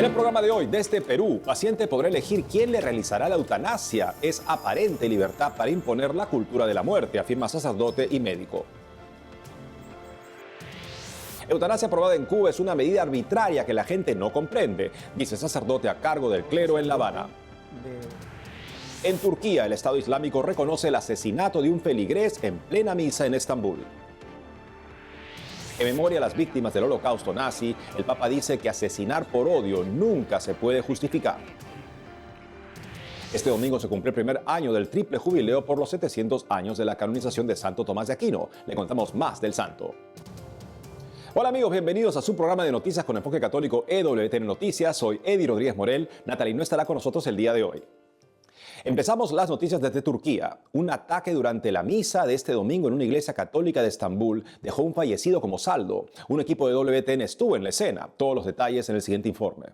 En el programa de hoy, desde Perú, paciente podrá elegir quién le realizará la eutanasia. Es aparente libertad para imponer la cultura de la muerte, afirma sacerdote y médico. Eutanasia aprobada en Cuba es una medida arbitraria que la gente no comprende, dice sacerdote a cargo del clero en La Habana. En Turquía, el Estado Islámico reconoce el asesinato de un feligrés en plena misa en Estambul. En memoria a las víctimas del Holocausto nazi, el Papa dice que asesinar por odio nunca se puede justificar. Este domingo se cumple el primer año del triple jubileo por los 700 años de la canonización de Santo Tomás de Aquino. Le contamos más del santo. Hola amigos, bienvenidos a su programa de noticias con enfoque católico EWTN Noticias. Soy Eddie Rodríguez Morel. Natalie no estará con nosotros el día de hoy. Empezamos las noticias desde Turquía. Un ataque durante la misa de este domingo en una iglesia católica de Estambul dejó un fallecido como saldo. Un equipo de WTN estuvo en la escena. Todos los detalles en el siguiente informe.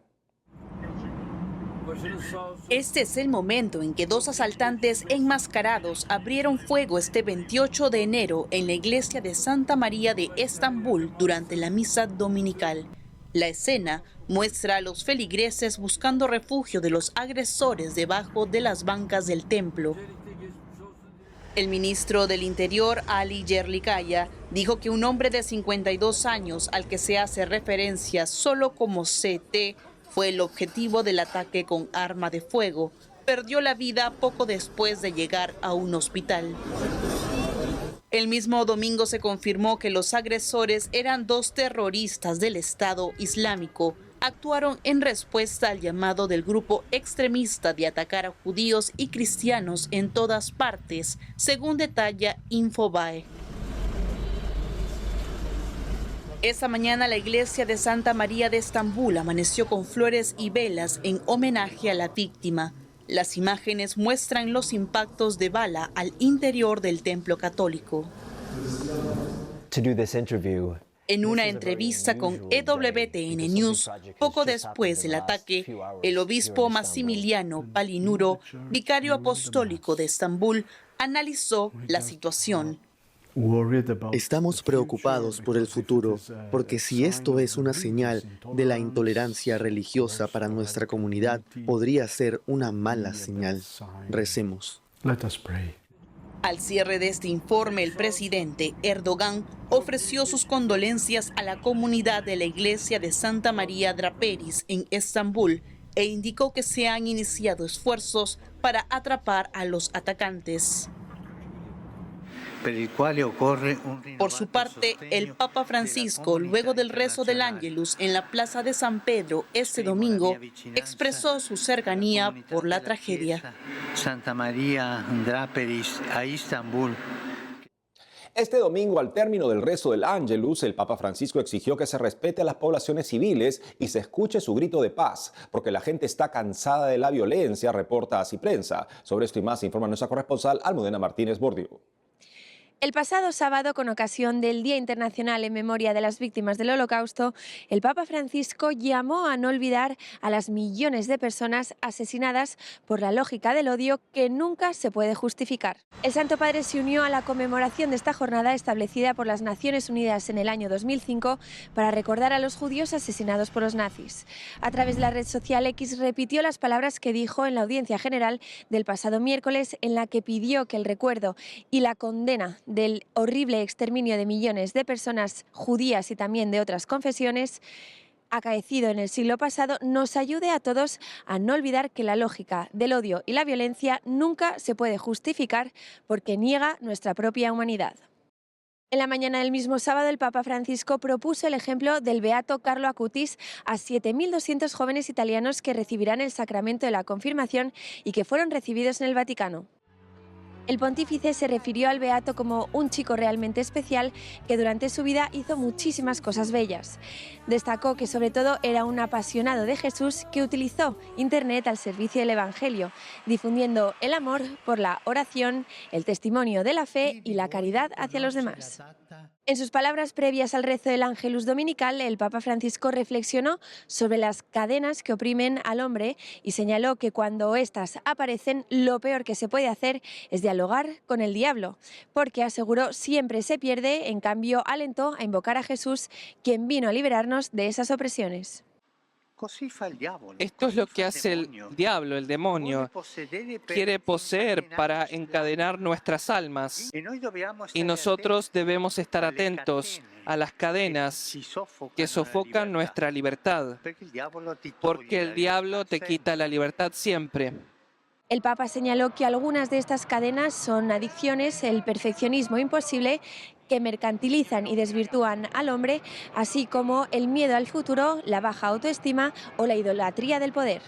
Este es el momento en que dos asaltantes enmascarados abrieron fuego este 28 de enero en la iglesia de Santa María de Estambul durante la misa dominical. La escena muestra a los feligreses buscando refugio de los agresores debajo de las bancas del templo. El ministro del Interior, Ali Yerlikaya, dijo que un hombre de 52 años al que se hace referencia solo como CT fue el objetivo del ataque con arma de fuego. Perdió la vida poco después de llegar a un hospital. El mismo domingo se confirmó que los agresores eran dos terroristas del Estado Islámico. Actuaron en respuesta al llamado del grupo extremista de atacar a judíos y cristianos en todas partes, según detalla Infobae. Esta mañana la iglesia de Santa María de Estambul amaneció con flores y velas en homenaje a la víctima. Las imágenes muestran los impactos de bala al interior del templo católico. En una entrevista con EWTN News, poco después del ataque, el obispo Massimiliano Palinuro, vicario apostólico de Estambul, analizó la situación. Estamos preocupados por el futuro, porque si esto es una señal de la intolerancia religiosa para nuestra comunidad, podría ser una mala señal. Recemos. Al cierre de este informe, el presidente Erdogan ofreció sus condolencias a la comunidad de la iglesia de Santa María Draperis en Estambul e indicó que se han iniciado esfuerzos para atrapar a los atacantes. Por su parte, el Papa Francisco, luego del rezo del Ángelus en la Plaza de San Pedro este domingo, expresó su cercanía por la tragedia. Santa María Draperis a Estambul. Este domingo, al término del rezo del Ángelus, el Papa Francisco exigió que se respete a las poblaciones civiles y se escuche su grito de paz, porque la gente está cansada de la violencia, reporta Así Prensa. Sobre esto y más informa nuestra corresponsal Almudena Martínez Bordiú. El pasado sábado, con ocasión del Día Internacional en Memoria de las Víctimas del Holocausto, el Papa Francisco llamó a no olvidar a las millones de personas asesinadas por la lógica del odio que nunca se puede justificar. El Santo Padre se unió a la conmemoración de esta jornada establecida por las Naciones Unidas en el año 2005 para recordar a los judíos asesinados por los nazis. A través de la red social X repitió las palabras que dijo en la audiencia general del pasado miércoles, en la que pidió que el recuerdo y la condena del horrible exterminio de millones de personas judías y también de otras confesiones acaecido en el siglo pasado nos ayude a todos a no olvidar que la lógica del odio y la violencia nunca se puede justificar porque niega nuestra propia humanidad. En la mañana del mismo sábado, el Papa Francisco propuso el ejemplo del beato Carlo Acutis a 7.200 jóvenes italianos que recibirán el sacramento de la confirmación y que fueron recibidos en el Vaticano. El pontífice se refirió al beato como un chico realmente especial que durante su vida hizo muchísimas cosas bellas. Destacó que sobre todo era un apasionado de Jesús que utilizó Internet al servicio del Evangelio, difundiendo el amor por la oración, el testimonio de la fe y la caridad hacia los demás. En sus palabras previas al rezo del Ángelus dominical, el Papa Francisco reflexionó sobre las cadenas que oprimen al hombre y señaló que cuando éstas aparecen, lo peor que se puede hacer es dialogar con el diablo, porque, aseguró, siempre se pierde. En cambio, alentó a invocar a Jesús, quien vino a liberarnos de esas opresiones. Esto es lo que hace el diablo, el demonio. Quiere poseer para encadenar nuestras almas. Y nosotros debemos estar atentos a las cadenas que sofocan nuestra libertad, porque el diablo te quita la libertad siempre. El Papa señaló que algunas de estas cadenas son adicciones, el perfeccionismo imposible, que mercantilizan y desvirtúan al hombre, así como el miedo al futuro, la baja autoestima o la idolatría del poder.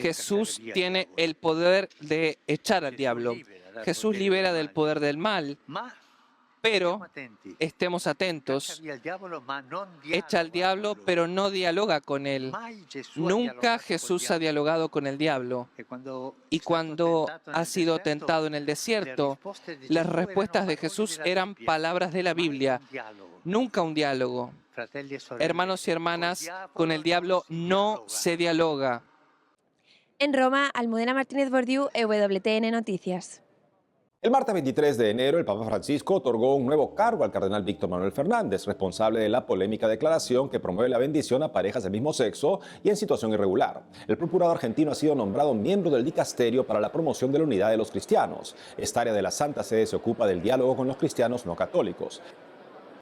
Jesús tiene el poder de echar al diablo. Jesús libera del poder del mal, pero estemos atentos. Echa al diablo, pero no dialoga con él. Nunca Jesús ha dialogado con el diablo. Y cuando ha sido tentado en el desierto, las respuestas de Jesús eran palabras de la Biblia, nunca un diálogo. Hermanos y hermanas, con el diablo no se dialoga. En Roma, Almudena Martínez Bordiú, EWTN Noticias. El martes 23 de enero, el Papa Francisco otorgó un nuevo cargo al cardenal Víctor Manuel Fernández, responsable de la polémica declaración que promueve la bendición a parejas del mismo sexo y en situación irregular. El procurador argentino ha sido nombrado miembro del dicasterio para la promoción de la unidad de los cristianos. Esta área de la Santa Sede se ocupa del diálogo con los cristianos no católicos.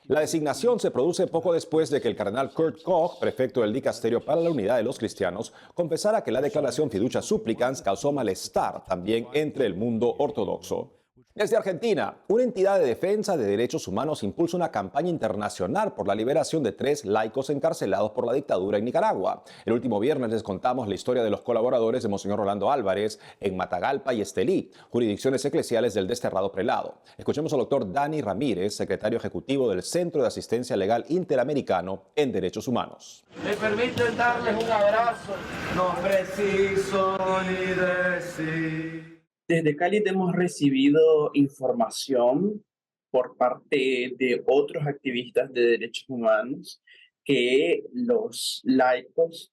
La designación se produce poco después de que el cardenal Kurt Koch, prefecto del Dicasterio para la Unidad de los Cristianos, confesara que la declaración Fiducia Supplicans causó malestar también entre el mundo ortodoxo. Desde Argentina, una entidad de defensa de derechos humanos impulsa una campaña internacional por la liberación de 3 laicos encarcelados por la dictadura en Nicaragua. El último viernes les contamos la historia de los colaboradores de Monseñor Rolando Álvarez en Matagalpa y Estelí, jurisdicciones eclesiales del desterrado prelado. Escuchemos al doctor Dani Ramírez, secretario ejecutivo del Centro de Asistencia Legal Interamericano en Derechos Humanos. Me permiten darles un abrazo, no preciso ni decir. Desde Cali hemos recibido información por parte de otros activistas de derechos humanos que los laicos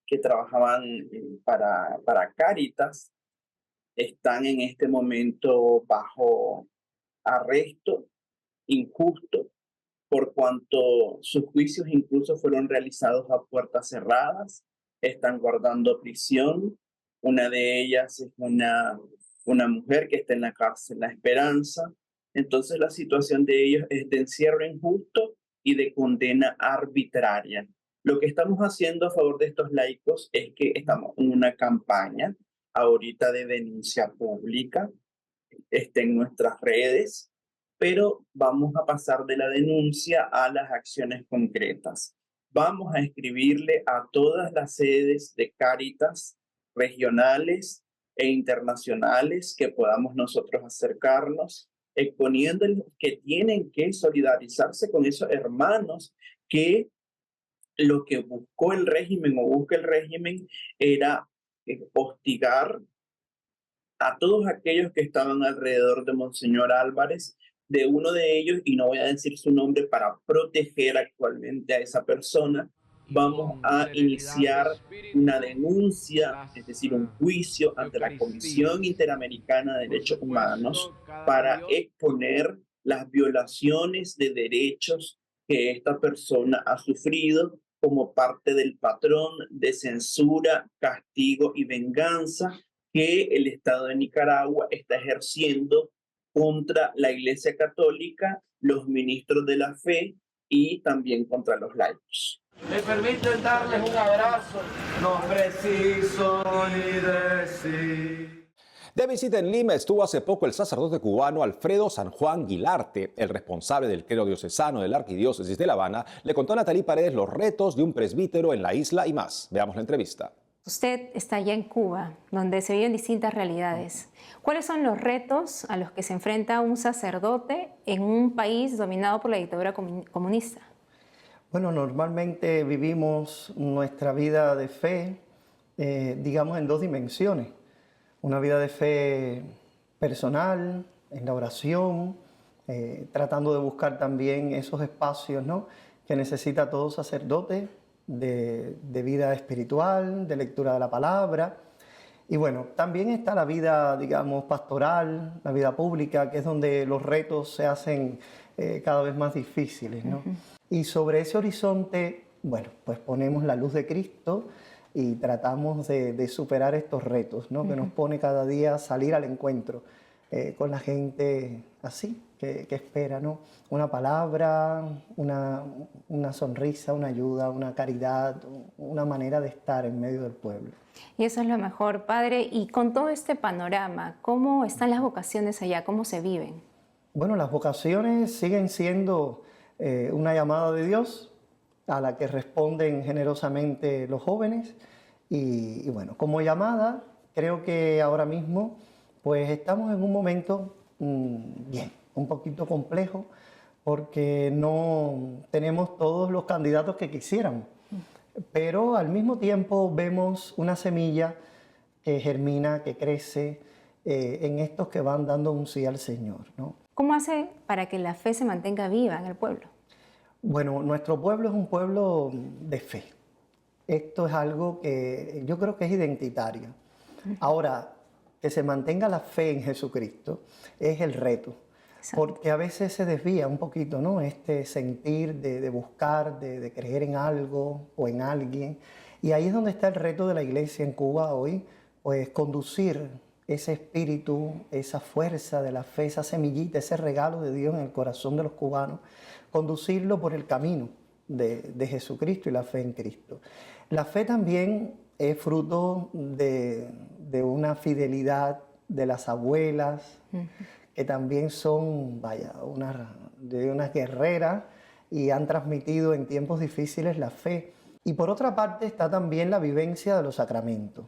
que trabajaban para Cáritas están en este momento bajo arresto injusto por cuanto sus juicios incluso fueron realizados a puertas cerradas, están guardando prisión. Una de ellas es una mujer que está en la cárcel La Esperanza. Entonces la situación de ellos es de encierro injusto y de condena arbitraria. Lo que estamos haciendo a favor de estos laicos es que estamos en una campaña ahorita de denuncia pública, está en nuestras redes, pero vamos a pasar de la denuncia a las acciones concretas. Vamos a escribirle a todas las sedes de Cáritas regionales e internacionales que podamos nosotros acercarnos, exponiéndoles que tienen que solidarizarse con esos hermanos que lo que buscó el régimen o busca el régimen era hostigar a todos aquellos que estaban alrededor de Monseñor Álvarez, de uno de ellos, y no voy a decir su nombre para proteger actualmente a esa persona. Vamos a iniciar una denuncia, es decir, un juicio ante la Comisión Interamericana de Derechos Humanos para exponer las violaciones de derechos que esta persona ha sufrido como parte del patrón de censura, castigo y venganza que el Estado de Nicaragua está ejerciendo contra la Iglesia Católica, los ministros de la fe y también contra los laicos. Me permiten darles un abrazo, no preciso ni decir. De visita en Lima estuvo hace poco el sacerdote cubano Alfredo San Juan Guilarte. El responsable del clero diocesano de la Arquidiócesis de La Habana le contó a Natalie Paredes los retos de un presbítero en la isla y más. Veamos la entrevista. Usted está allá en Cuba, donde se viven distintas realidades. ¿Cuáles son los retos a los que se enfrenta un sacerdote en un país dominado por la dictadura comunista? Bueno, normalmente vivimos nuestra vida de fe, digamos, en 2 dimensiones. Una vida de fe personal, en la oración, tratando de buscar también esos espacios, ¿no?, que necesita todo sacerdote de vida espiritual, de lectura de la palabra. Y bueno, también está la vida, digamos, pastoral, la vida pública, que es donde los retos se hacen cada vez más difíciles, ¿no? Y sobre ese horizonte bueno, pues ponemos la luz de Cristo y tratamos de superar estos retos, ¿no? Que nos pone cada día a salir al encuentro con la gente así, que espera, ¿no? Una palabra, una sonrisa, una ayuda, una caridad, una manera de estar en medio del pueblo. Y eso es lo mejor, Padre. Y con todo este panorama, ¿cómo están las vocaciones allá? ¿Cómo se viven? Bueno, las vocaciones siguen siendo una llamada de Dios a la que responden generosamente los jóvenes. Y bueno, como llamada, creo que ahora mismo pues estamos en un momento bien, un poquito complejo, porque no tenemos todos los candidatos que quisiéramos. Pero al mismo tiempo vemos una semilla que germina, que crece en estos que van dando un sí al Señor, ¿no? ¿Cómo hace para que la fe se mantenga viva en el pueblo? Bueno, nuestro pueblo es un pueblo de fe. Esto es algo que yo creo que es identitario. Ahora, que se mantenga la fe en Jesucristo es el reto. Exacto. Porque a veces se desvía un poquito, ¿no? Este sentir de buscar, de creer en algo o en alguien. Y ahí es donde está el reto de la iglesia en Cuba hoy, pues conducir ese espíritu, esa fuerza de la fe, esa semillita, ese regalo de Dios en el corazón de los cubanos, conducirlo por el camino de Jesucristo y la fe en Cristo. La fe también es fruto de una fidelidad de las abuelas, que también son, de unas guerreras y han transmitido en tiempos difíciles la fe. Y por otra parte está también la vivencia de los sacramentos.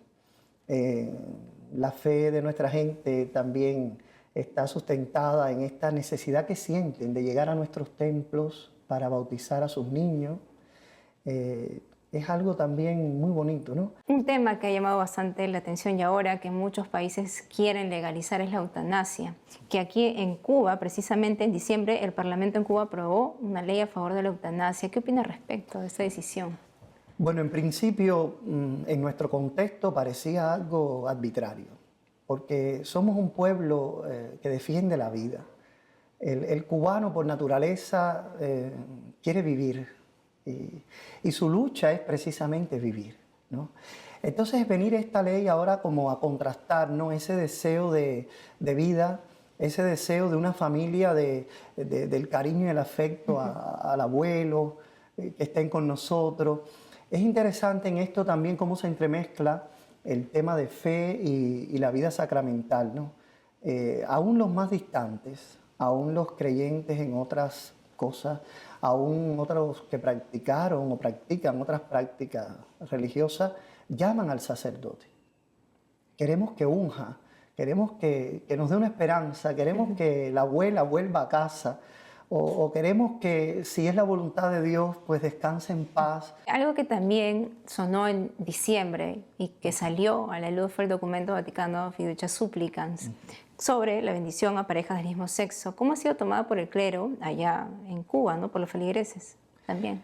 La fe de nuestra gente también está sustentada en esta necesidad que sienten de llegar a nuestros templos para bautizar a sus niños. Es algo también muy bonito, ¿no? Un tema que ha llamado bastante la atención y ahora que muchos países quieren legalizar es la eutanasia, que aquí en Cuba, precisamente en diciembre, el Parlamento en Cuba aprobó una ley a favor de la eutanasia. ¿Qué opina respecto de esta decisión? Bueno, en principio, en nuestro contexto parecía algo arbitrario, porque somos un pueblo que defiende la vida. El cubano, por naturaleza, quiere vivir. Y su lucha es precisamente vivir, ¿no? Entonces venir esta ley ahora como a contrastar, ¿no? Ese deseo de vida, ese deseo de una familia, del cariño y el afecto al abuelo, que estén con nosotros. Es interesante en esto también cómo se entremezcla el tema de fe y la vida sacramental, ¿no? Aún los más distantes, aún los creyentes en otras cosas, aún otros que practicaron o practican otras prácticas religiosas, llaman al sacerdote. Queremos que unja, queremos que nos dé una esperanza, queremos que la abuela vuelva a casa, o queremos que, si es la voluntad de Dios, pues descanse en paz. Algo que también sonó en diciembre y que salió a la luz fue el documento Vaticano Fiducia Supplicans, sobre la bendición a parejas del mismo sexo. ¿Cómo ha sido tomada por el clero allá en Cuba, ¿no? Por los feligreses también?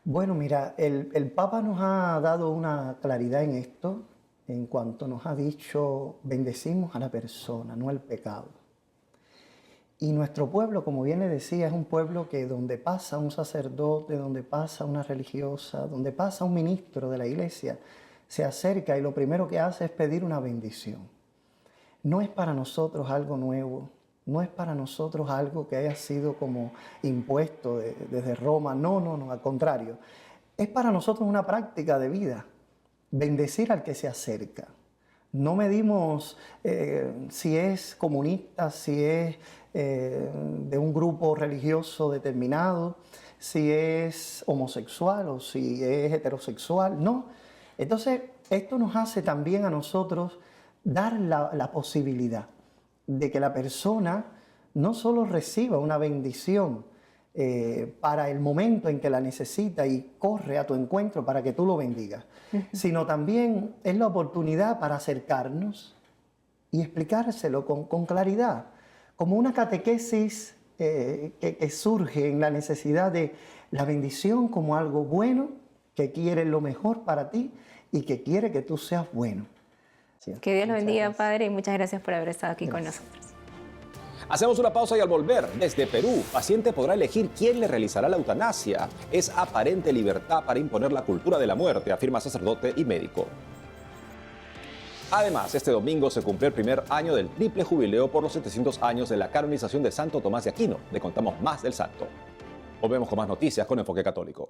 Bueno, mira, el Papa nos ha dado una claridad en esto, en cuanto nos ha dicho, bendecimos a la persona, no al pecado. Y nuestro pueblo, como bien le decía, es un pueblo que donde pasa un sacerdote, donde pasa una religiosa, donde pasa un ministro de la iglesia, se acerca y lo primero que hace es pedir una bendición. No es para nosotros algo nuevo, no es para nosotros algo que haya sido como impuesto desde Roma, no, al contrario. Es para nosotros una práctica de vida, bendecir al que se acerca. No medimos si es comunista, si es de un grupo religioso determinado, si es homosexual o si es heterosexual, no. Entonces, esto nos hace también a nosotros dar la posibilidad de que la persona no solo reciba una bendición para el momento en que la necesita y corre a tu encuentro para que tú lo bendigas, sino también es la oportunidad para acercarnos y explicárselo con claridad, como una catequesis que surge en la necesidad de la bendición como algo bueno, que quiere lo mejor para ti y que quiere que tú seas bueno. Que Dios lo bendiga, Padre, y muchas gracias por haber estado aquí con nosotros. Hacemos una pausa y al volver, desde Perú, paciente podrá elegir quién le realizará la eutanasia. Es aparente libertad para imponer la cultura de la muerte, afirma sacerdote y médico. Además, este domingo se cumplió el primer año del triple jubileo por los 700 años de la canonización de Santo Tomás de Aquino. Le contamos más del santo. Volvemos con más noticias con Enfoque Católico.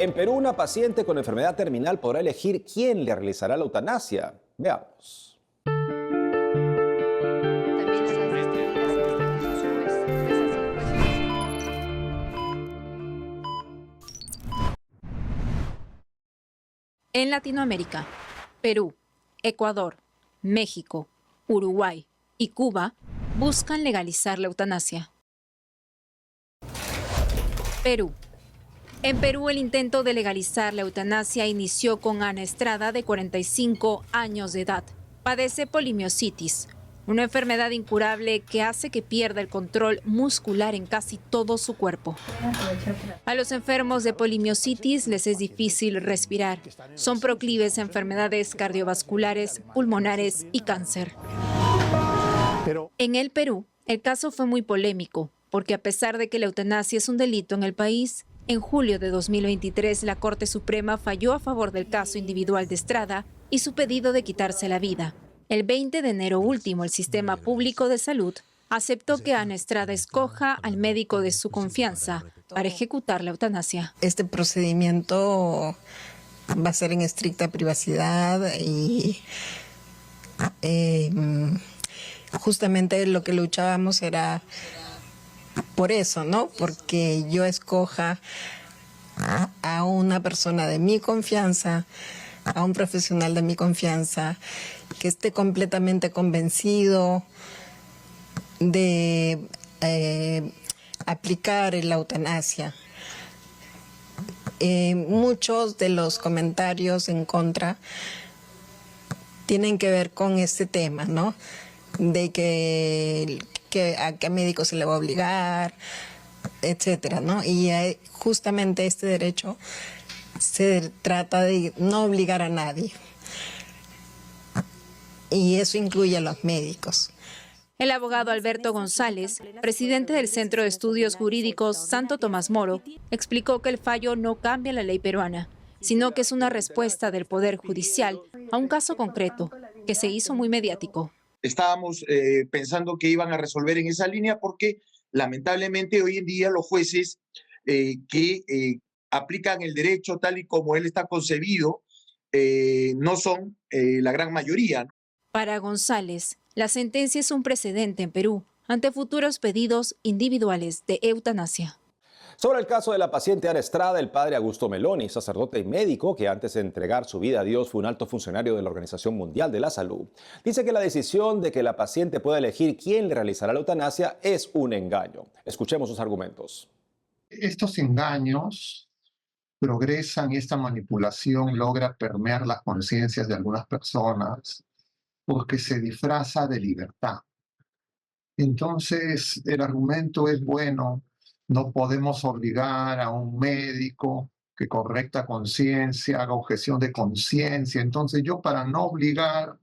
En Perú, una paciente con enfermedad terminal podrá elegir quién le realizará la eutanasia. Veamos. En Latinoamérica, Perú, Ecuador, México, Uruguay y Cuba buscan legalizar la eutanasia. Perú. En Perú, el intento de legalizar la eutanasia inició con Ana Estrada, de 45 años de edad. Padece polimiositis, una enfermedad incurable que hace que pierda el control muscular en casi todo su cuerpo. A los enfermos de polimiositis les es difícil respirar. Son proclives a enfermedades cardiovasculares, pulmonares y cáncer. En el Perú, el caso fue muy polémico, porque a pesar de que la eutanasia es un delito en el país, en julio de 2023 la Corte Suprema falló a favor del caso individual de Estrada y su pedido de quitarse la vida. El 20 de enero último, el Sistema Público de Salud aceptó que Ana Estrada escoja al médico de su confianza para ejecutar la eutanasia. Este procedimiento va a ser en estricta privacidad y justamente lo que luchábamos era por eso, ¿no? Porque yo escoja a una persona de mi confianza, a un profesional de mi confianza, que esté completamente convencido de aplicar la eutanasia. Muchos de los comentarios en contra tienen que ver con este tema, ¿no? De que a qué médico se le va a obligar, etcétera, ¿no? Y justamente este derecho se trata de no obligar a nadie. Y eso incluye a los médicos. El abogado Alberto González, presidente del Centro de Estudios Jurídicos Santo Tomás Moro, explicó que el fallo no cambia la ley peruana, sino que es una respuesta del Poder Judicial a un caso concreto que se hizo muy mediático. Estábamos pensando que iban a resolver en esa línea porque lamentablemente hoy en día los jueces que aplican el derecho tal y como él está concebido no son la gran mayoría. Para González, la sentencia es un precedente en Perú ante futuros pedidos individuales de eutanasia. Sobre el caso de la paciente Ana Estrada, el padre Augusto Meloni, sacerdote y médico que antes de entregar su vida a Dios fue un alto funcionario de la Organización Mundial de la Salud, dice que la decisión de que la paciente pueda elegir quién le realizará la eutanasia es un engaño. Escuchemos sus argumentos. Estos engaños progresan y esta manipulación logra permear las conciencias de algunas personas porque se disfraza de libertad. Entonces, el argumento es bueno. No podemos obligar a un médico que con recta conciencia haga objeción de conciencia. Entonces yo para no obligar,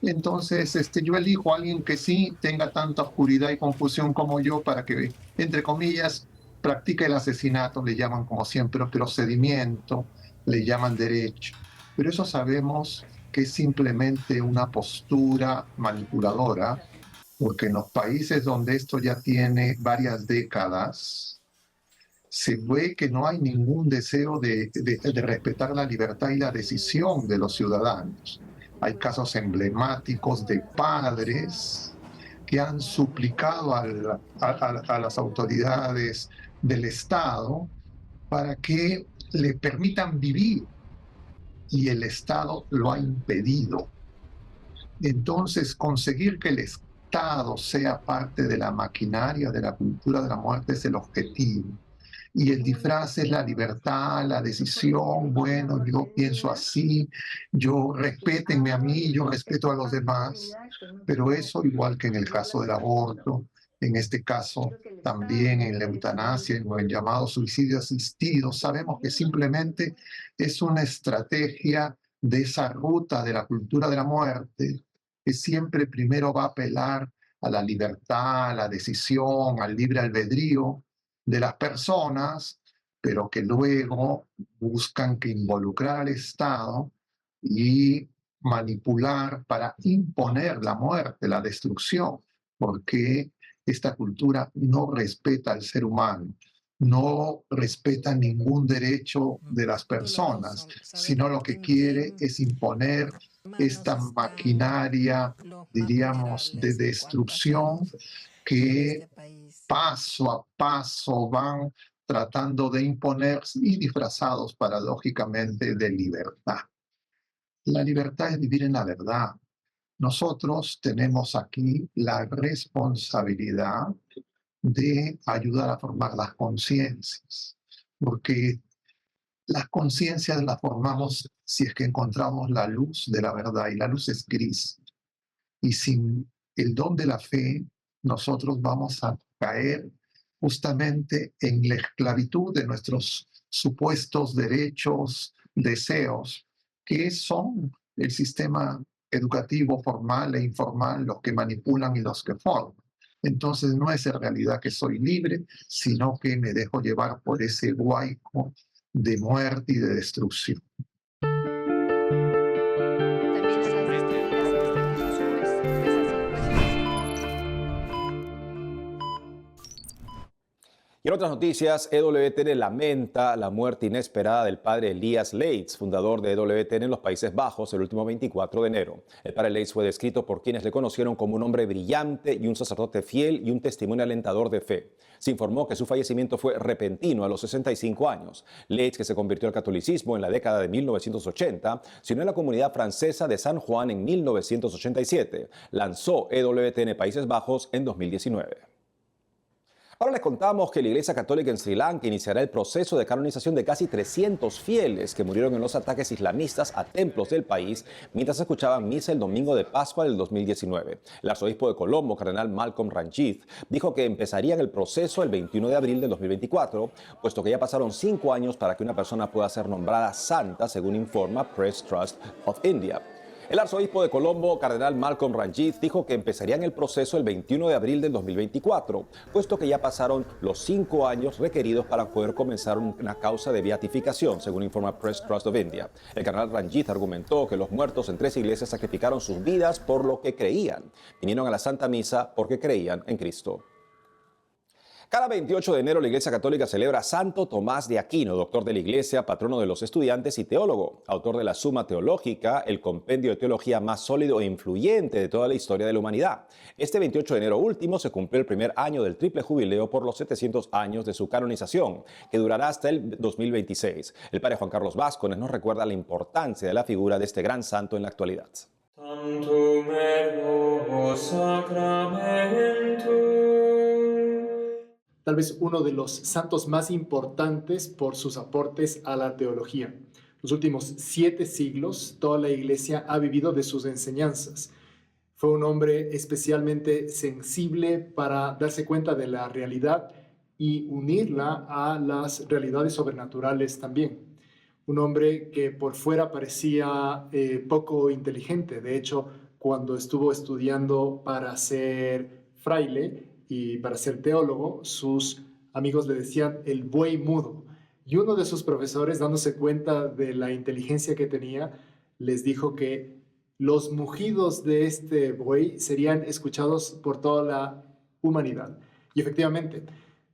entonces yo elijo a alguien que sí tenga tanta oscuridad y confusión como yo para que, entre comillas, practique el asesinato. Le llaman como siempre procedimiento, le llaman derecho. Pero eso sabemos que es simplemente una postura manipuladora, porque en los países donde esto ya tiene varias décadas, se ve que no hay ningún deseo de respetar la libertad y la decisión de los ciudadanos. Hay casos emblemáticos de padres que han suplicado a las autoridades del Estado para que le permitan vivir, y el Estado lo ha impedido. Entonces, conseguir que el Estado sea parte de la maquinaria de la cultura de la muerte es el objetivo. Y el disfraz es la libertad, la decisión. Bueno, yo pienso así, respétenme a mí, yo respeto a los demás. Pero eso, igual que en el caso del aborto, en este caso también en la eutanasia, en el llamado suicidio asistido. Sabemos que simplemente es una estrategia de esa ruta de la cultura de la muerte que siempre primero va a apelar a la libertad, a la decisión, al libre albedrío de las personas, pero que luego buscan que involucrar al Estado y manipular para imponer la muerte, la destrucción, porque esta cultura no respeta al ser humano, no respeta ningún derecho de las personas, sino lo que quiere es imponer esta maquinaria, diríamos, de destrucción que paso a paso van tratando de imponer y disfrazados paradójicamente de libertad. La libertad es vivir en la verdad. Nosotros tenemos aquí la responsabilidad de ayudar a formar las conciencias, porque las conciencias las formamos si es que encontramos la luz de la verdad, y la luz es gris. Y sin el don de la fe, nosotros vamos a caer justamente en la esclavitud de nuestros supuestos derechos, deseos, que son el sistema educativo formal e informal los que manipulan y los que forman. Entonces no es en realidad que soy libre, sino que me dejo llevar por ese huaico de muerte y de destrucción. Y en otras noticias, EWTN lamenta la muerte inesperada del padre Elias Leitz, fundador de EWTN en los Países Bajos, el último 24 de enero. El padre Leitz fue descrito por quienes le conocieron como un hombre brillante y un sacerdote fiel y un testimonio alentador de fe. Se informó que su fallecimiento fue repentino a los 65 años. Leitz, que se convirtió al catolicismo en la década de 1980, se unió a la comunidad francesa de San Juan en 1987. Lanzó EWTN Países Bajos en 2019. Ahora les contamos que la Iglesia Católica en Sri Lanka iniciará el proceso de canonización de casi 300 fieles que murieron en los ataques islamistas a templos del país mientras escuchaban misa el domingo de Pascua del 2019. El arzobispo de Colombo, cardenal Malcolm Ranjith, dijo que empezarían el proceso el 21 de abril del 2024, puesto que ya pasaron 5 años para que una persona pueda ser nombrada santa, según informa Press Trust of India. El arzobispo de Colombo, cardenal Malcolm Ranjith, dijo que empezarían el proceso el 21 de abril del 2024, puesto que ya pasaron los 5 años requeridos para poder comenzar una causa de beatificación, según informa Press Trust of India. El cardenal Ranjith argumentó que los muertos en 3 iglesias sacrificaron sus vidas por lo que creían. Vinieron a la Santa Misa porque creían en Cristo. Cada 28 de enero la Iglesia Católica celebra a Santo Tomás de Aquino, doctor de la Iglesia, patrono de los estudiantes y teólogo, autor de la Suma Teológica, el compendio de teología más sólido e influyente de toda la historia de la humanidad. Este 28 de enero último se cumplió el primer año del triple jubileo por los 700 años de su canonización, que durará hasta el 2026. El padre Juan Carlos Vázquez nos recuerda la importancia de la figura de este gran santo en la actualidad. Tantum ergo sacramentum. Tal vez uno de los santos más importantes por sus aportes a la teología. Los últimos 7 siglos, toda la Iglesia ha vivido de sus enseñanzas. Fue un hombre especialmente sensible para darse cuenta de la realidad y unirla a las realidades sobrenaturales también. Un hombre que por fuera parecía poco inteligente. De hecho, cuando estuvo estudiando para ser fraile y para ser teólogo, sus amigos le decían el buey mudo. Y uno de sus profesores, dándose cuenta de la inteligencia que tenía, les dijo que los mugidos de este buey serían escuchados por toda la humanidad. Y efectivamente,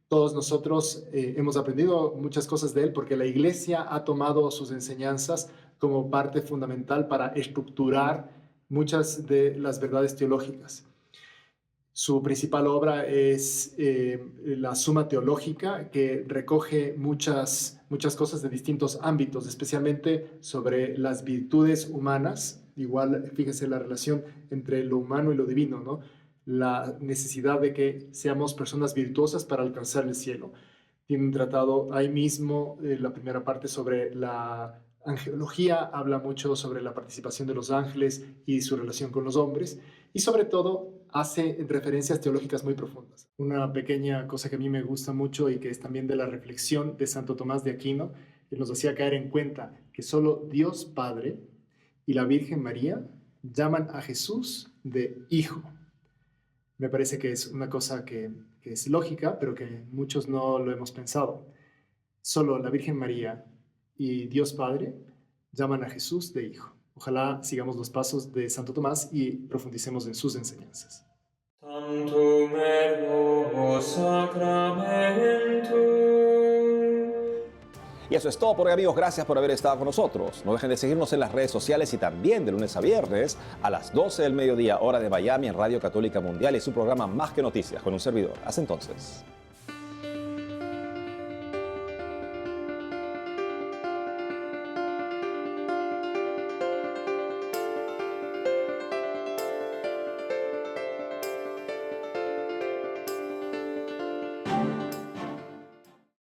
todos nosotros hemos aprendido muchas cosas de él porque la Iglesia ha tomado sus enseñanzas como parte fundamental para estructurar muchas de las verdades teológicas. Su principal obra es la Suma Teológica, que recoge muchas cosas de distintos ámbitos, especialmente sobre las virtudes humanas. Igual, fíjense la relación entre lo humano y lo divino, ¿no? La necesidad de que seamos personas virtuosas para alcanzar el cielo. Tiene un tratado ahí mismo, la primera parte sobre la angelología, habla mucho sobre la participación de los ángeles y su relación con los hombres, y sobre todo hace referencias teológicas muy profundas. Una pequeña cosa que a mí me gusta mucho y que es también de la reflexión de Santo Tomás de Aquino, que nos hacía caer en cuenta que solo Dios Padre y la Virgen María llaman a Jesús de Hijo. Me parece que es una cosa que es lógica, pero que muchos no lo hemos pensado. Solo la Virgen María y Dios Padre llaman a Jesús de Hijo. Ojalá sigamos los pasos de Santo Tomás y profundicemos en sus enseñanzas. Tantum ergo sacramentum. Y eso es todo por hoy, amigos. Gracias por haber estado con nosotros. No dejen de seguirnos en las redes sociales y también de lunes a viernes a las 12 del mediodía, hora de Miami, en Radio Católica Mundial y su programa Más que Noticias con un servidor. Hasta entonces.